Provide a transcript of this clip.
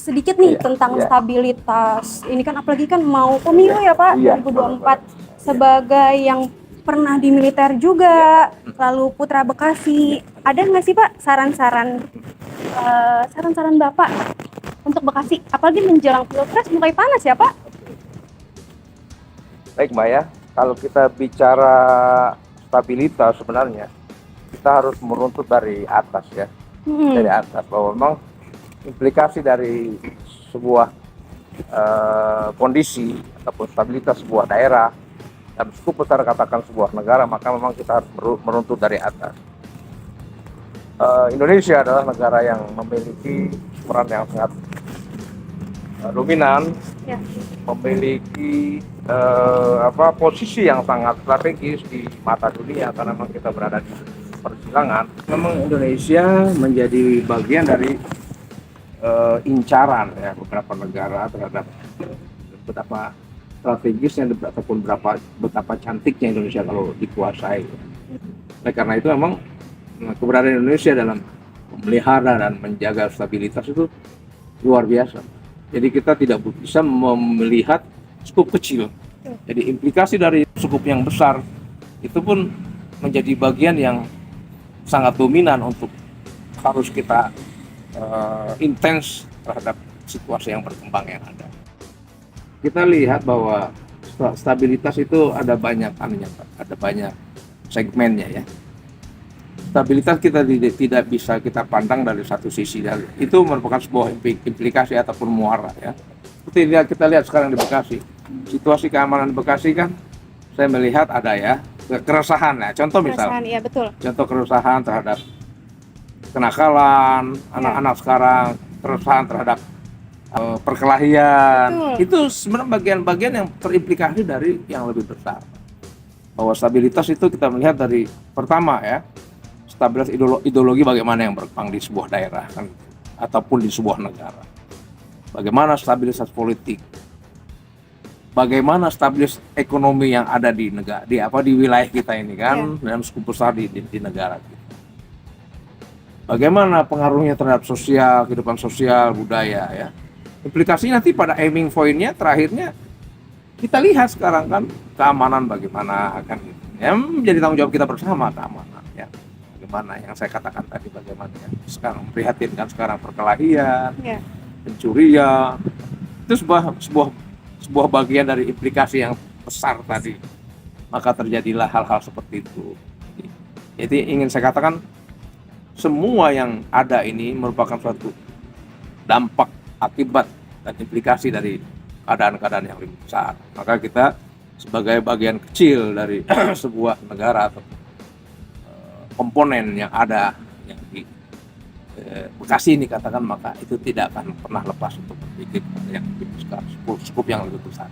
sedikit nih tentang stabilitas. Ini kan apalagi kan mau pemilu ya Pak, 2024. Sebagai yang pernah di militer juga, lalu putra Bekasi, ada nggak sih Pak saran-saran Bapak untuk Bekasi? Apalagi menjelang pilpres mulai panas ya Pak? Baik Mbak ya, kalau kita bicara stabilitas sebenarnya kita harus meruntut dari atas ya, dari atas, bahwa memang implikasi dari sebuah kondisi ataupun stabilitas sebuah daerah dan cukup besar katakan sebuah negara, maka memang kita harus meruntut dari atas. Indonesia adalah negara yang memiliki peran yang sangat dominan, memiliki posisi yang sangat strategis di mata dunia karena memang kita berada di persilangan. Memang Indonesia menjadi bagian dari incaran ya beberapa negara terhadap betapa strategisnya ataupun betapa cantiknya Indonesia kalau dikuasai. Oleh karena itu memang keberadaan Indonesia dalam memelihara dan menjaga stabilitas itu luar biasa. Jadi kita tidak bisa melihat skup kecil. Jadi implikasi dari skup yang besar itu pun menjadi bagian yang sangat dominan untuk harus kita intens terhadap situasi yang berkembang yang ada. Kita lihat bahwa stabilitas itu ada banyak segmennya ya. Stabilitas kita tidak bisa kita pandang dari satu sisi, itu merupakan sebuah implikasi ataupun muara ya. Seperti kita lihat sekarang di Bekasi, situasi keamanan di Bekasi kan saya melihat ada ya keresahan ya. Contoh misal, iya, betul. Contoh keresahan terhadap kenakalan anak-anak sekarang, keresahan terhadap perkelahian. Betul. Itu sebenarnya bagian-bagian yang terimplikasi dari yang lebih besar. Bahwa stabilitas itu kita melihat dari pertama ya, stabilitas ideologi bagaimana yang berkembang di sebuah daerah kan, ataupun di sebuah negara. Bagaimana stabilitas politik, bagaimana stabilitas ekonomi yang ada di negara, di wilayah kita ini kan, dalam skup besar di negara kita. Bagaimana pengaruhnya terhadap sosial, kehidupan sosial, budaya ya. Implikasinya nanti pada aiming point-nya terakhirnya kita lihat sekarang kan keamanan bagaimana akan ya menjadi tanggung jawab kita bersama keamanan ya. Bagaimana yang saya katakan tadi, bagaimana ya sekarang prihatinkan sekarang perkelahian, pencurian, itu sebuah bagian dari implikasi yang besar tadi. Maka terjadilah hal-hal seperti itu. Jadi ingin saya katakan semua yang ada ini merupakan suatu dampak, akibat, dan implikasi dari keadaan-keadaan yang lebih besar. Maka kita sebagai bagian kecil dari sebuah negara atau komponen yang ada yang di Bekasi ini katakan, maka itu tidak akan pernah lepas untuk berpikir yang lebih besar, skup yang lebih besar.